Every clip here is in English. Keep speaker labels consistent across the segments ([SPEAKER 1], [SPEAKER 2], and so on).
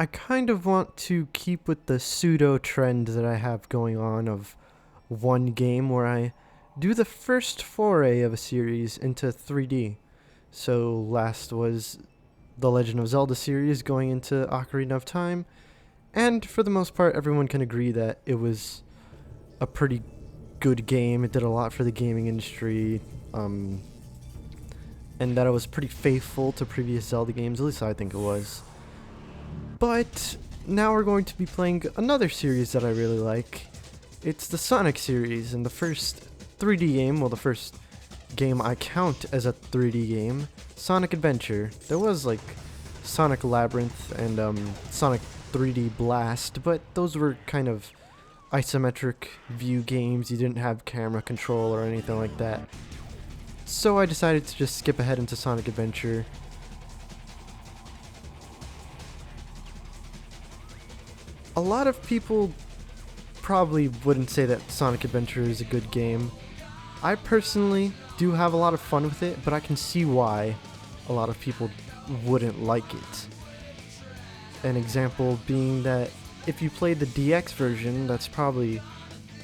[SPEAKER 1] I kind of want to keep with the pseudo trend that I have going on of one game where I do the first foray of a series into 3D. So last was the Legend of Zelda series going into Ocarina of Time, and for the most part everyone can agree that it was a pretty good game. It did a lot for the gaming industry, and that it was pretty faithful to previous Zelda games, at least I think it was. But now we're going to be playing another series that I really like. It's the Sonic series, and the first 3D game, well, the first game I count as a 3D game, Sonic Adventure. There was like Sonic Labyrinth and Sonic 3D Blast, but those were kind of isometric view games. You didn't have camera control or anything like that. So I decided to just skip ahead into Sonic Adventure. A lot of people probably wouldn't say that Sonic Adventure is a good game. I personally do have a lot of fun with it, but I can see why a lot of people wouldn't like it. An example being that if you played the DX version, that's probably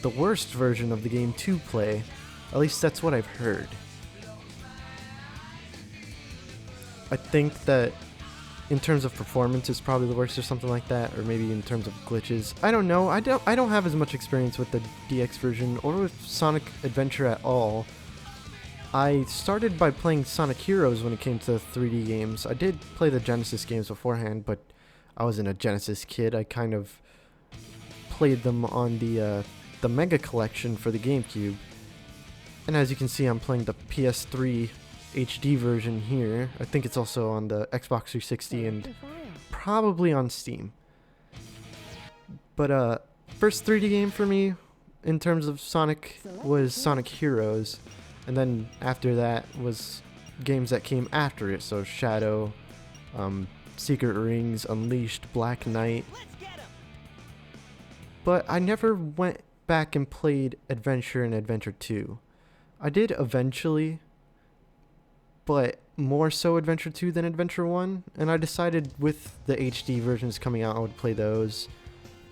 [SPEAKER 1] the worst version of the game to play. At least that's what I've heard. I think that in terms of performance, it's probably the worst or something like that, or maybe in terms of glitches. I don't know. I don't have as much experience with the DX version or with Sonic Adventure at all. I started by playing Sonic Heroes when it came to 3D games. I did play the Genesis games beforehand, but I wasn't a Genesis kid. I kind of played them on the Mega Collection for the GameCube. And as you can see, I'm playing the PS3 HD version here. I think it's also on the Xbox 360 and probably on Steam. But first 3D game for me in terms of Sonic was Sonic Heroes, and then after that was games that came after it, so Shadow, Secret Rings, Unleashed, Black Knight. But I never went back and played Adventure and Adventure 2. I did eventually, but more so Adventure 2 than Adventure 1, and I decided with the HD versions coming out I would play those,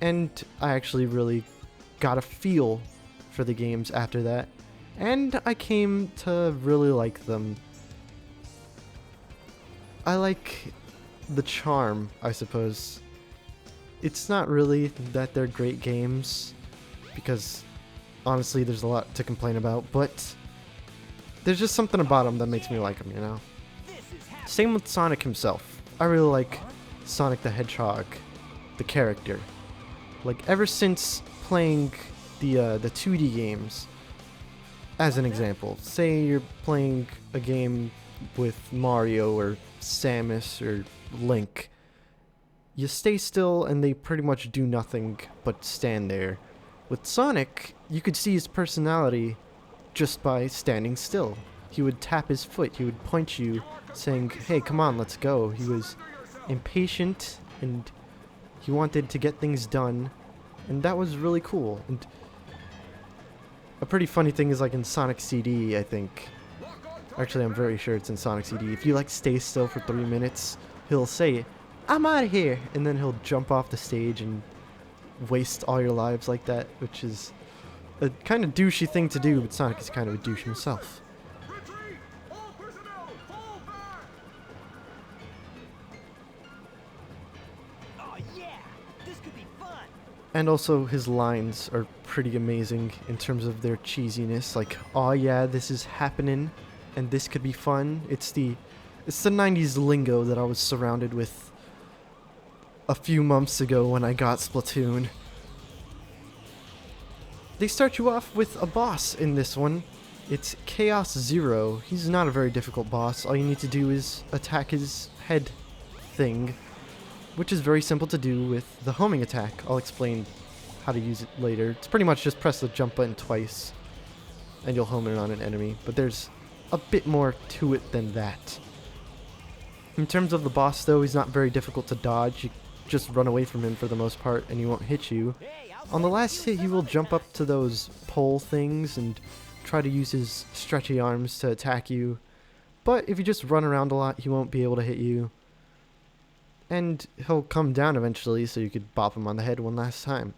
[SPEAKER 1] and I actually really got a feel for the games after that, and I came to really like them. I like the charm, I suppose. It's not really that they're great games, because honestly there's a lot to complain about, but there's just something about them that makes me like them, you know? Same with Sonic himself. I really like Sonic the Hedgehog, the character. Like, ever since playing the 2D games, as an example, say you're playing a game with Mario or Samus or Link, you stay still and they pretty much do nothing but stand there. With Sonic, you could see his personality just by standing still. He would tap his foot, he would point you, saying, hey, come on, let's go. He was impatient, and he wanted to get things done, and that was really cool. And a pretty funny thing is, like, in Sonic CD, I think, actually I'm very sure it's in Sonic CD, if you, like, stay still for 3 minutes, he'll say, I'm out of here, and then he'll jump off the stage and waste all your lives like that, which is a kind of douchey thing to do, but Sonic is kind of a douche himself.
[SPEAKER 2] Oh yeah, this could be fun.
[SPEAKER 1] And also his lines are pretty amazing in terms of their cheesiness, like, oh yeah, this is happening and this could be fun. It's the 90s lingo that I was surrounded with a few months ago when I got Splatoon. They start you off with a boss in this one. It's Chaos Zero. He's not a very difficult boss. All you need to do is attack his head thing, which is very simple to do with the homing attack. I'll explain how to use it later. It's pretty much just press the jump button twice and you'll home in on an enemy, but there's a bit more to it than that. In terms of the boss though, he's not very difficult to dodge. You just run away from him for the most part and he won't hit you. On the last hit, he will jump up to those pole things and try to use his stretchy arms to attack you. But if you just run around a lot, he won't be able to hit you. and he'll come down eventually so you could bop him on the head one last time.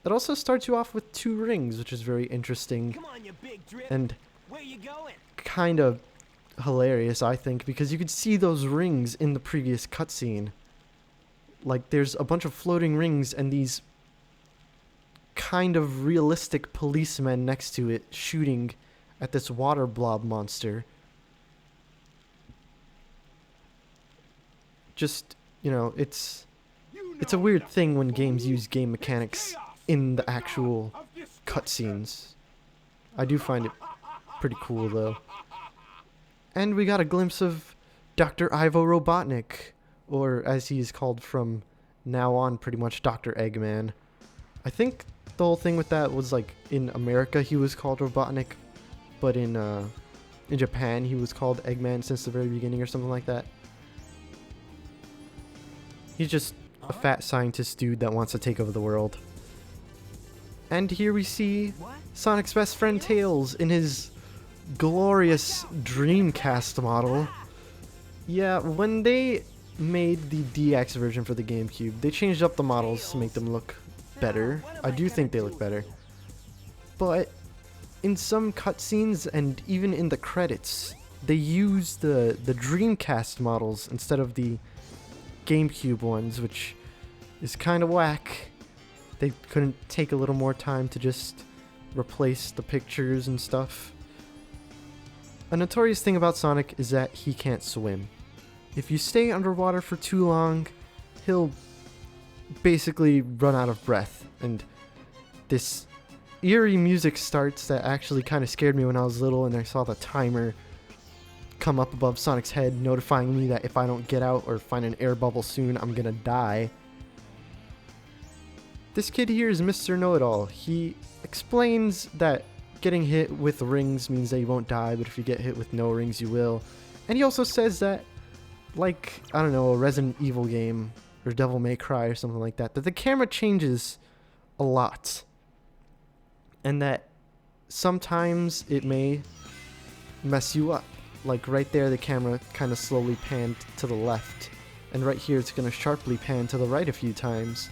[SPEAKER 1] It also starts you off with 2 rings, which is very interesting
[SPEAKER 2] Come on, you big drip.
[SPEAKER 1] and
[SPEAKER 2] Where you going?
[SPEAKER 1] kind of hilarious, I think, because you could see those rings in the previous cutscene. Like, there's a bunch of floating rings and these kind of realistic policemen next to it shooting at this water blob monster. Just, you know, it's a weird thing when games use game mechanics in the actual cutscenes. I do find it pretty cool, though. And we got a glimpse of Dr. Ivo Robotnik, or as he's called from now on, pretty much Dr. Eggman. I think the whole thing with that was, like, in America he was called Robotnik, but in Japan he was called Eggman since the very beginning or something like that. He's just a fat scientist dude that wants to take over the world. And here we see
[SPEAKER 2] What?
[SPEAKER 1] Sonic's best friend Tails in his glorious Dreamcast model. Yeah, when they made the DX version for the GameCube, they changed up the models to make them look better. I do think they look better. But in some cutscenes and even in the credits, they use the Dreamcast models instead of the GameCube ones, which is kind of whack. They couldn't take a little more time to just replace the pictures and stuff. A notorious thing about Sonic is that he can't swim. If you stay underwater for too long, he'll basically run out of breath, and this eerie music starts that actually kind of scared me when I was little, and I saw the timer come up above Sonic's head notifying me that if I don't get out or find an air bubble soon, I'm gonna die. This kid here is Mr. Know-It-All. He explains that getting hit with rings means that you won't die, but if you get hit with no rings, you will. And he also says that, like, I don't know, a Resident Evil game or Devil May Cry or something like that, that the camera changes a lot. And that sometimes it may mess you up. Like right there, the camera kind of slowly panned to the left. And right here, it's going to sharply pan to the right a few times.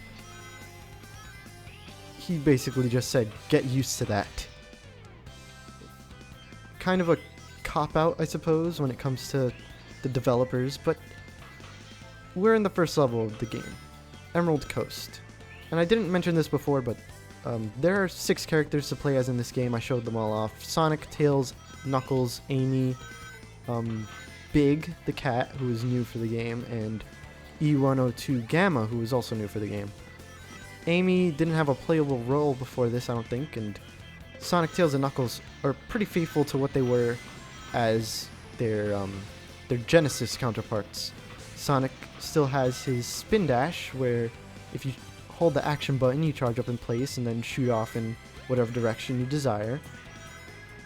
[SPEAKER 1] He basically just said, get used to that. Kind of a cop-out, I suppose, when it comes to the developers, but we're in the first level of the game, Emerald Coast. And I didn't mention this before, but there are 6 characters to play as in this game. I showed them all off. Sonic, Tails, Knuckles, Amy, Big, the cat, who is new for the game, and E102 Gamma, who is also new for the game. Amy didn't have a playable role before this, I don't think, and Sonic, Tails, and Knuckles are pretty faithful to what they were as their Genesis counterparts. Sonic still has his spin dash, where if you hold the action button, you charge up in place and then shoot off in whatever direction you desire.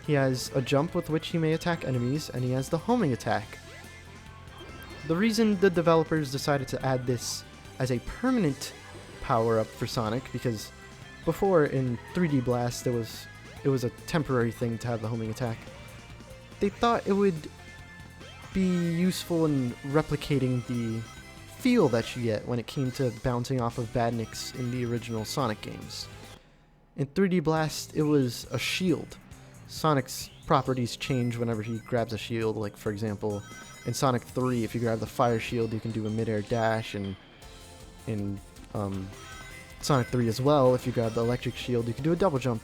[SPEAKER 1] He has a jump with which he may attack enemies, and he has the homing attack. The reason the developers decided to add this as a permanent power-up for Sonic, because before in 3D Blast it was a temporary thing to have the homing attack. They thought it would be useful in replicating the feel that you get when it came to bouncing off of badniks in the original Sonic games. In 3D Blast, it was a shield. Sonic's properties change whenever he grabs a shield, like for example, in Sonic 3, if you grab the fire shield, you can do a mid-air dash, and in Sonic 3 as well, if you grab the electric shield, you can do a double jump.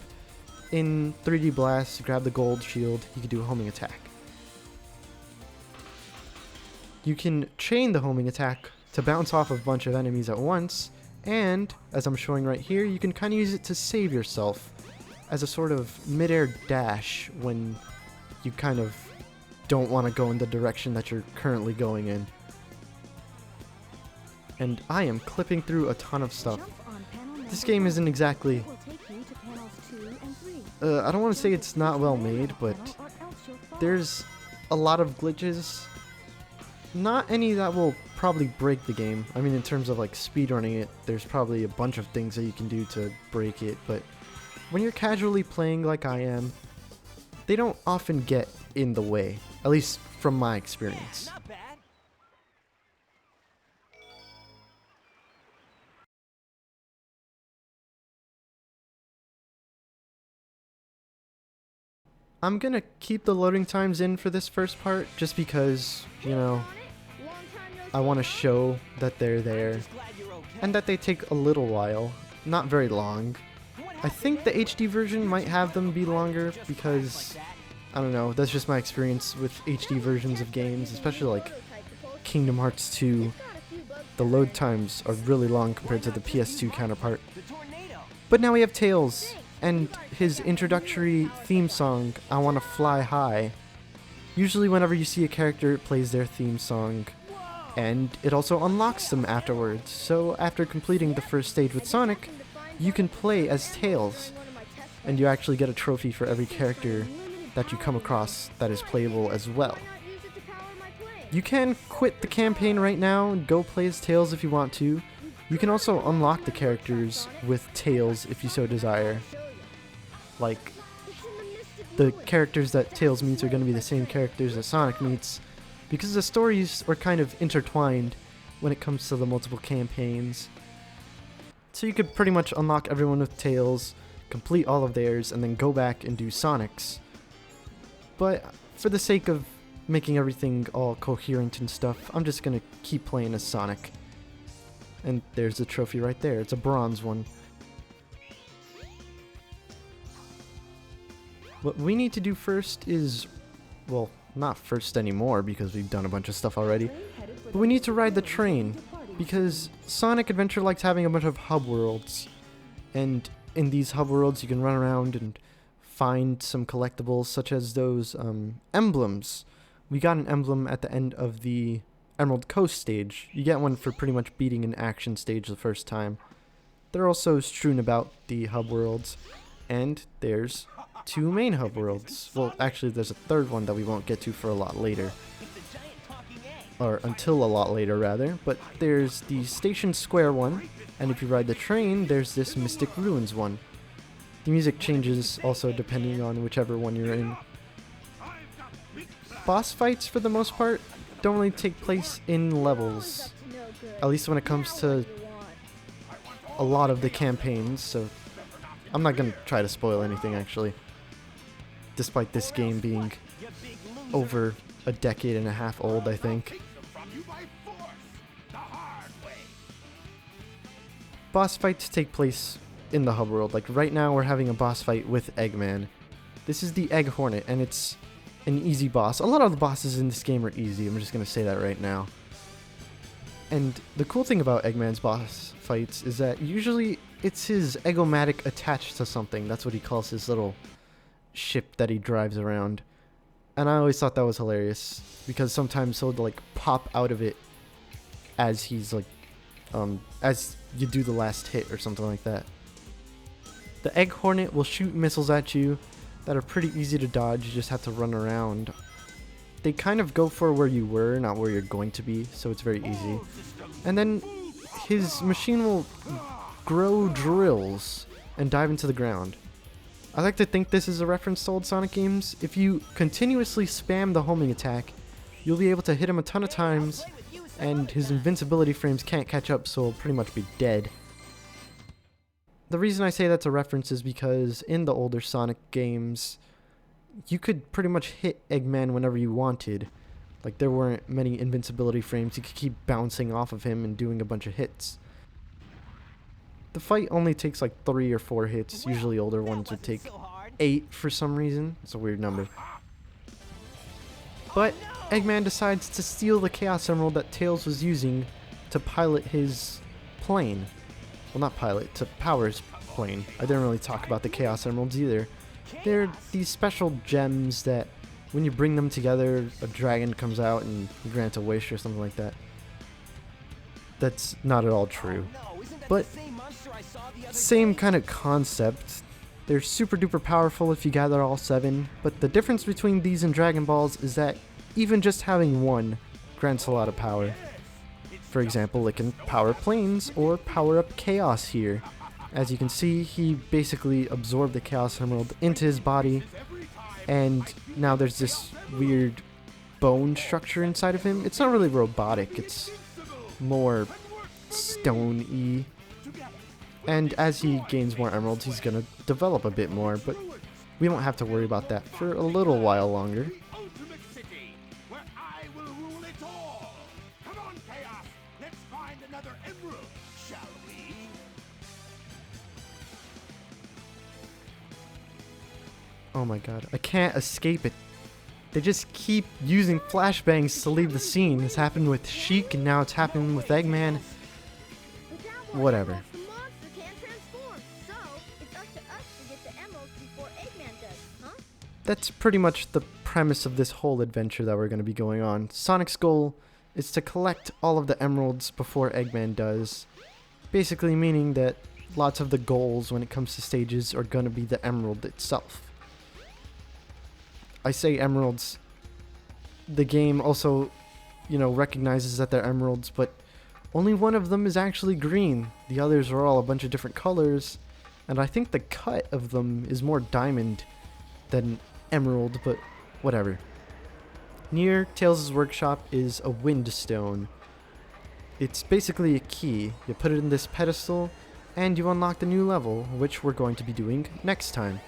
[SPEAKER 1] In 3D Blast, you grab the gold shield, you can do a homing attack. You can chain the homing attack to bounce off of a bunch of enemies at once, and, as I'm showing right here, you can kind of use it to save yourself as a sort of mid-air dash when you kind of don't want to go in the direction that you're currently going in. And I am clipping through a ton of stuff. This game isn't exactly... I don't want to say it's not well made, but there's a lot of glitches. Not any that will probably break the game. I mean, in terms of like speedrunning it, there's probably a bunch of things that you can do to break it, but when you're casually playing like I am, they don't often get in the way, at least from my experience.
[SPEAKER 2] Not bad.
[SPEAKER 1] I'm gonna keep the loading times in for this first part just because, you know, I want to show that they're there and that they take a little while, not very long. I think the HD version might have them be longer because, I don't know, that's just my experience with HD versions of games, especially like Kingdom Hearts 2. The load times are really long compared to the PS2 counterpart. But now we have Tails and his introductory theme song, I Wanna Fly High. Usually whenever you see a character, it plays their theme song, and it also unlocks them afterwards. So after completing the first stage with Sonic, you can play as Tails, and you actually get a trophy for every character that you come across that is playable as well. You can quit the campaign right now and go play as Tails if you want to. You can also unlock the characters with Tails if you so desire. Like, the characters that Tails meets are going to be the same characters that Sonic meets, because the stories are kind of intertwined when it comes to the multiple campaigns. So you could pretty much unlock everyone with Tails, complete all of theirs, and then go back and do Sonic's. But for the sake of making everything all coherent and stuff, I'm just gonna keep playing as Sonic. And there's the trophy right there, it's a bronze one. What we need to do first is, well, not first anymore because we've done a bunch of stuff already, but we need to ride the train, because Sonic Adventure likes having a bunch of hub worlds, and in these hub worlds you can run around and find some collectibles such as those emblems. We got an emblem at the end of the Emerald Coast stage. You get one for pretty much beating an action stage the first time. They're also strewn about the hub worlds, and there's 2 main hub worlds. Well, actually there's a third one that we won't get to for a lot later. Or until a lot later, rather. But there's the Station Square one, and if you ride the train, there's this Mystic Ruins one. The music changes also depending on whichever one you're in. Boss fights, for the most part, don't really take place in levels. At least when it comes to a lot of the campaigns, so I'm not gonna try to spoil anything, actually. Despite this game being over a decade and a half old, I think. Boss fights take place in the hub world. Like right now we're having a boss fight with Eggman. This is the Egg Hornet, and it's an easy boss. A lot of the bosses in this game are easy, I'm just gonna say that right now. And the cool thing about Eggman's boss fights is that usually it's his Eggomatic attached to something. That's what he calls his little ship that he drives around. And I always thought that was hilarious, because sometimes he'll like pop out of it as he's like as you do the last hit or something like that. The Egg Hornet will shoot missiles at you that are pretty easy to dodge. You just have to run around. They kind of go for where you were, not where you're going to be, so it's very easy. And then his machine will grow drills and dive into the ground. I like to think this is a reference to old Sonic games. If you continuously spam the homing attack, you'll be able to hit him a ton of times, and his invincibility frames can't catch up, so he'll pretty much be dead. The reason I say that's a reference is because in the older Sonic games, you could pretty much hit Eggman whenever you wanted. Like, there weren't many invincibility frames, you could keep bouncing off of him and doing a bunch of hits. The fight only takes like 3 or 4 hits, usually older ones would take 8 for some reason. It's a weird number. But Eggman decides to steal the Chaos Emerald that Tails was using to pilot his plane. Well, not pilot, to power his plane. I didn't really talk about the Chaos Emeralds either. They're these special gems that when you bring them together, a dragon comes out and you grant a wish or something like that. That's not at all true. But same kind of concept. They're super duper powerful if you gather all 7, but the difference between these and Dragon Balls is that even just having one grants a lot of power. For example, it can power planes or power up Chaos here. As you can see, he basically absorbed the Chaos Emerald into his body, and now there's this weird bone structure inside of him. It's not really robotic, it's more stone-y. And as he gains more emeralds, he's gonna develop a bit more, but we won't have to worry about that for a little while longer.
[SPEAKER 3] Ultimate city, where I will rule it all. Come on, Chaos. Let's find another emerald, shall we?
[SPEAKER 1] Oh my god, I can't escape it. They just keep using flashbangs to leave the scene. This happened with Sheik, and now it's happening with Eggman. Whatever.
[SPEAKER 4] The monster can't transform, so it's up to us to get the emeralds before Eggman does, huh?
[SPEAKER 1] That's pretty much the premise of this whole adventure that we're going to be going on. Sonic's goal is to collect all of the emeralds before Eggman does. Basically meaning that lots of the goals when it comes to stages are going to be the emerald itself. I say emeralds. The game also, recognizes that they're emeralds, but only one of them is actually green. The others are all a bunch of different colors, and I think the cut of them is more diamond than emerald, but whatever. Near Tails' workshop is a wind stone. It's basically a key. You put it in this pedestal, and you unlock the new level, which we're going to be doing next time.